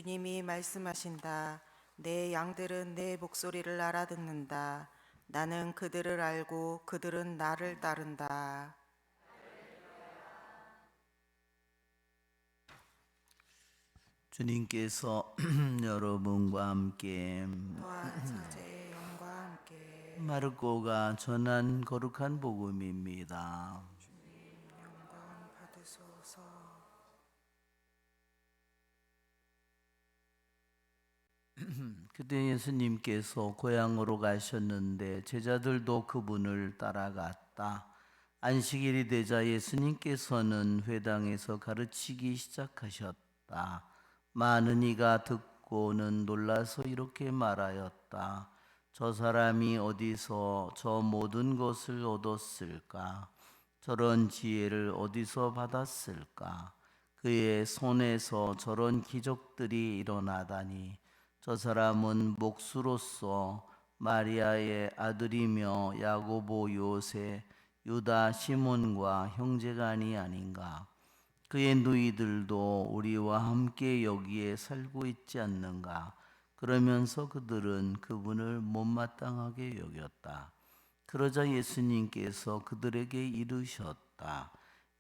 주님이 말씀하신다. 내 양들은 내 목소리를 알아듣는다. 나는 그들을 알고 그들은 나를 따른다. 주님께서 여러분과 함께 또한 사제의 영과 함께 마르코가 전한 거룩한 복음입니다. 영광 받으소서. 그때 예수님께서 고향으로 가셨는데 제자들도 그분을 따라갔다. 안식일이 되자 예수님께서는 회당에서 가르치기 시작하셨다. 많은 이가 듣고는 놀라서 이렇게 말하였다. 저 사람이 어디서 저 모든 것을 얻었을까? 저런 지혜를 어디서 받았을까? 그의 손에서 저런 기적들이 일어나다니. 저 사람은 목수로서 마리아의 아들이며 야고보, 요새, 유다, 시몬과 형제간이 아닌가? 그의 누이들도 우리와 함께 여기에 살고 있지 않는가? 그러면서 그들은 그분을 못마땅하게 여겼다. 그러자 예수님께서 그들에게 이르셨다.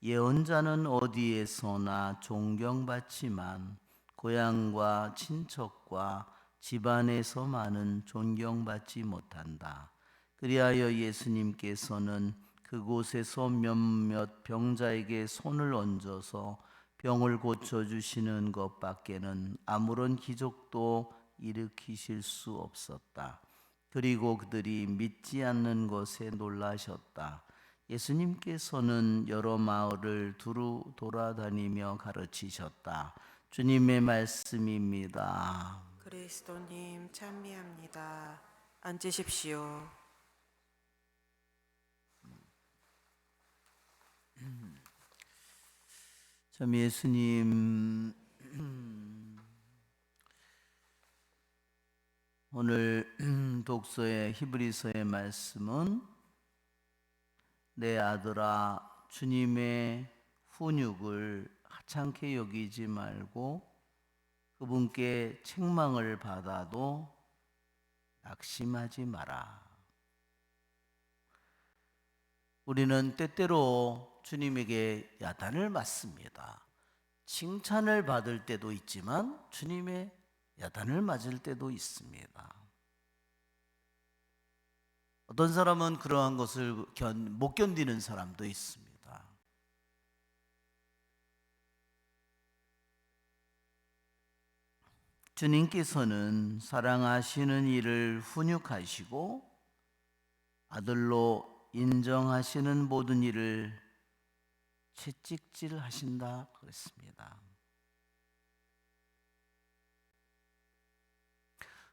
예언자는 어디에서나 존경받지만 고향과 친척과 집안에서만은 존경받지 못한다. 그리하여 예수님께서는 그곳에서 몇몇 병자에게 손을 얹어서 병을 고쳐주시는 것밖에는 아무런 기적도 일으키실 수 없었다. 그리고 그들이 믿지 않는 것에 놀라셨다. 예수님께서는 여러 마을을 두루 돌아다니며 가르치셨다. 주님의 말씀입니다. 그리스도님 찬미합니다. 앉으십시오. 참 예수님 오늘 독서의 히브리서의 말씀은 내 아들아 주님의 훈육을 하찮게 여기지 말고 그분께 책망을 받아도 낙심하지 마라. 우리는 때때로 주님에게 야단을 맞습니다. 칭찬을 받을 때도 있지만 주님의 야단을 맞을 때도 있습니다. 어떤 사람은 그러한 것을 못 견디는 사람도 있습니다. 주님께서는 사랑하시는 이를 훈육하시고 아들로 인정하시는 모든 이를 채찍질 하신다 그랬습니다.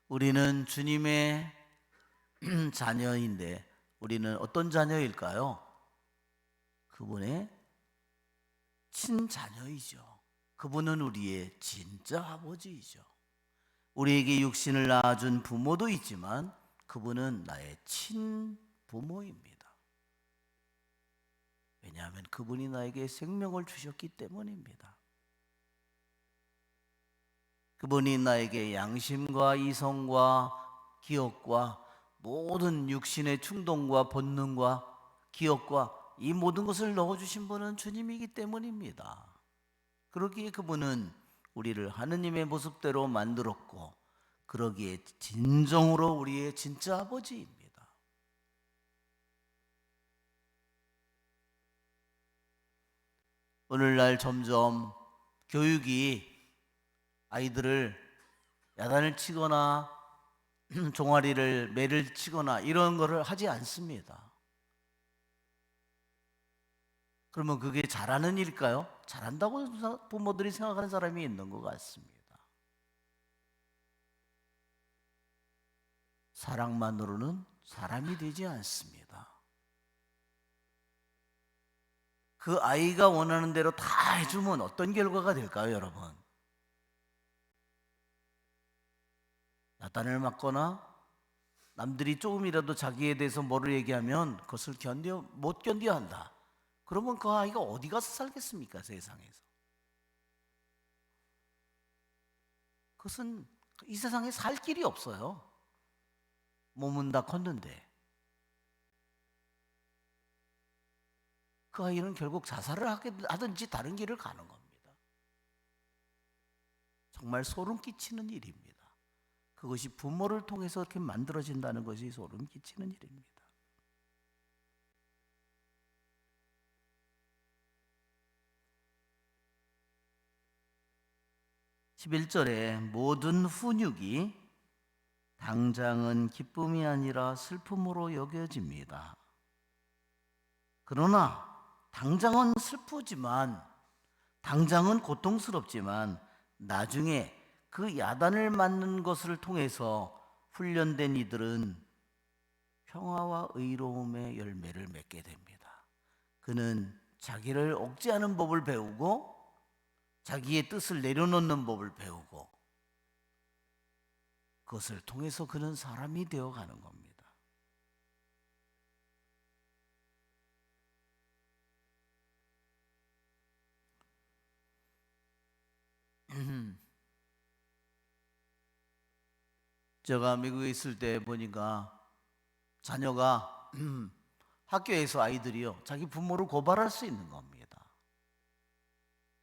우리는 주님의 자녀인데 우리는 어떤 자녀일까요? 그분의 친자녀이죠. 그분은 우리의 진짜 아버지이죠. 우리에게 육신을 낳아준 부모도 있지만 그분은 나의 친부모입니다. 왜냐하면 그분이 나에게 생명을 주셨기 때문입니다. 그분이 나에게 양심과 이성과 기억과 모든 육신의 충동과 본능과 기억과 이 모든 것을 넣어주신 분은 주님이기 때문입니다. 그러기에 그분은 우리를 하느님의 모습대로 만들었고 그러기에 진정으로 우리의 진짜 아버지입니다. 오늘날 점점 교육이 아이들을 야단을 치거나 종아리를 매를 치거나 이런 거를 하지 않습니다. 그러면 그게 잘하는 일일까요? 잘한다고 부모들이 생각하는 사람이 있는 것 같습니다. 사랑만으로는 사람이 되지 않습니다. 그 아이가 원하는 대로 다 해주면 어떤 결과가 될까요, 여러분? 야단을 맞거나 남들이 조금이라도 자기에 대해서 뭐를 얘기하면 그것을 못 견뎌 한다. 그러면 그 아이가 어디 가서 살겠습니까, 세상에서? 그것은 이 세상에 살 길이 없어요. 몸은 다 컸는데. 그 아이는 결국 자살을 하든지 다른 길을 가는 겁니다. 정말 소름 끼치는 일입니다. 그것이 부모를 통해서 이렇게 만들어진다는 것이 소름 끼치는 일입니다. 11절에 모든 훈육이 당장은 기쁨이 아니라 슬픔으로 여겨집니다. 그러나 당장은 슬프지만, 당장은 고통스럽지만 나중에 그 야단을 맞는 것을 통해서 훈련된 이들은 평화와 의로움의 열매를 맺게 됩니다. 그는 자기를 억제하는 법을 배우고 자기의 뜻을 내려놓는 법을 배우고 그것을 통해서 그는 사람이 되어가는 겁니다. 제가 미국에 있을 때 보니까 자녀가 학교에서 아이들이요 자기 부모를 고발할 수 있는 겁니다.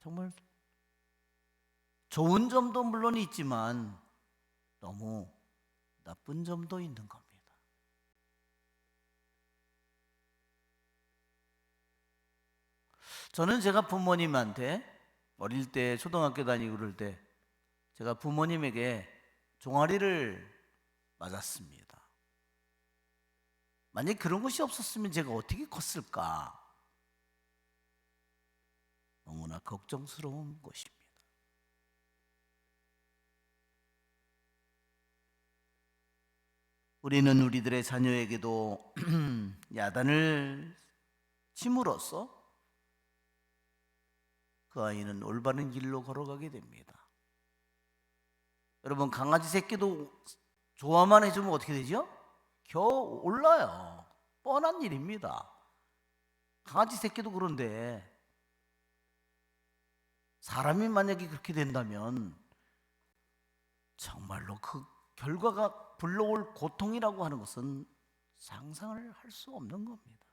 정말 좋은 점도 물론 있지만 너무 나쁜 점도 있는 겁니다. 저는 제가 부모님한테 어릴 때 초등학교 다니고 그럴 때 제가 부모님에게 종아리를 맞았습니다. 만약에 그런 것이 없었으면 제가 어떻게 컸을까? 너무나 걱정스러운 것입니다. 우리는 우리들의 자녀에게도 야단을 침으로써 그 아이는 올바른 길로 걸어가게 됩니다. 여러분, 강아지 새끼도 좋아만 해주면 어떻게 되죠? 겨우 올라요. 뻔한 일입니다. 강아지 새끼도 그런데 사람이 만약에 그렇게 된다면 정말로 그 결과가 불러올 고통이라고 하는 것은 상상을 할 수 없는 겁니다.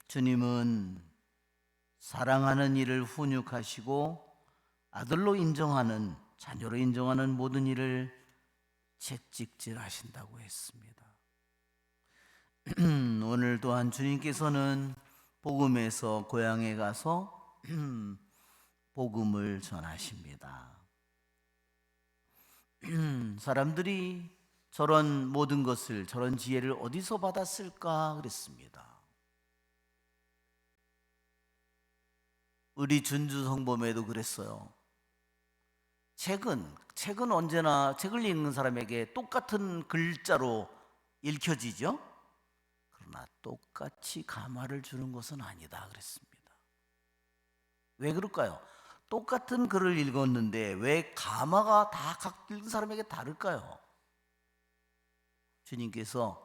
주님은 사랑하는 이를 훈육하시고 아들로 인정하는, 자녀로 인정하는 모든 일을 채찍질하신다고 했습니다. 오늘 또한 주님께서는 복음에서 고향에 가서 복음을 전하십니다. 사람들이 저런 모든 것을, 저런 지혜를 어디서 받았을까 그랬습니다. 우리 준주 성범에도 그랬어요. 책은 언제나 책을 읽는 사람에게 똑같은 글자로 읽혀지죠. 그러나 똑같이 감화를 주는 것은 아니다 그랬습니다. 왜 그럴까요? 똑같은 글을 읽었는데 왜 감화가 다 각 읽은 사람에게 다를까요? 주님께서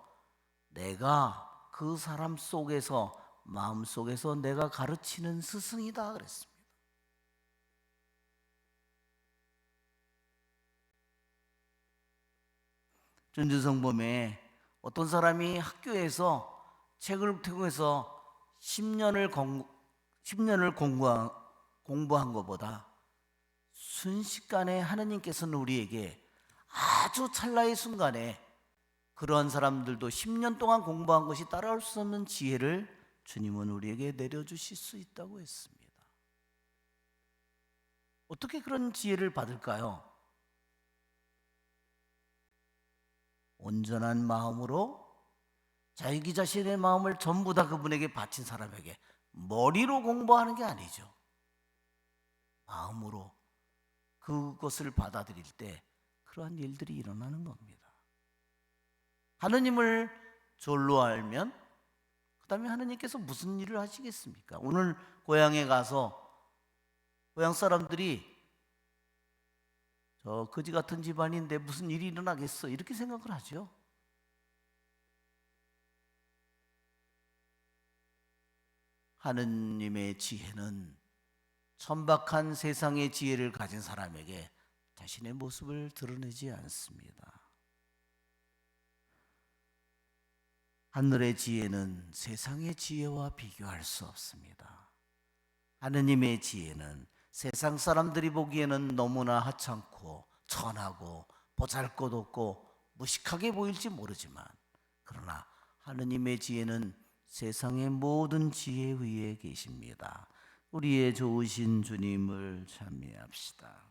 내가 그 사람 속에서, 마음 속에서 내가 가르치는 스승이다 그랬습니다. 준주성범에 어떤 사람이 학교에서 책을 통해서 10년을 공부한 것보다 순식간에 하느님께서는 우리에게 아주 찰나의 순간에 그러한 사람들도 10년 동안 공부한 것이 따라올 수 없는 지혜를 주님은 우리에게 내려주실 수 있다고 했습니다. 어떻게 그런 지혜를 받을까요? 온전한 마음으로 자기 자신의 마음을 전부 다 그분에게 바친 사람에게, 머리로 공부하는 게 아니죠. 마음으로 그것을 받아들일 때 그러한 일들이 일어나는 겁니다. 하느님을 졸로 알면 그 다음에 하느님께서 무슨 일을 하시겠습니까? 오늘 고향에 가서 고향 사람들이 저 거지 같은 집안인데 무슨 일이 일어나겠어 이렇게 생각을 하죠. 하느님의 지혜는 천박한 세상의 지혜를 가진 사람에게 자신의 모습을 드러내지 않습니다. 하늘의 지혜는 세상의 지혜와 비교할 수 없습니다. 하느님의 지혜는 세상 사람들이 보기에는 너무나 하찮고 천하고 보잘것없고 무식하게 보일지 모르지만, 그러나 하느님의 지혜는 세상의 모든 지혜 위에 계십니다. 우리의 좋으신 주님을 찬미합시다.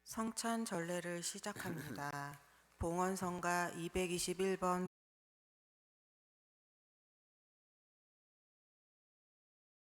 성찬 전례를 시작합니다. 봉헌성가 221번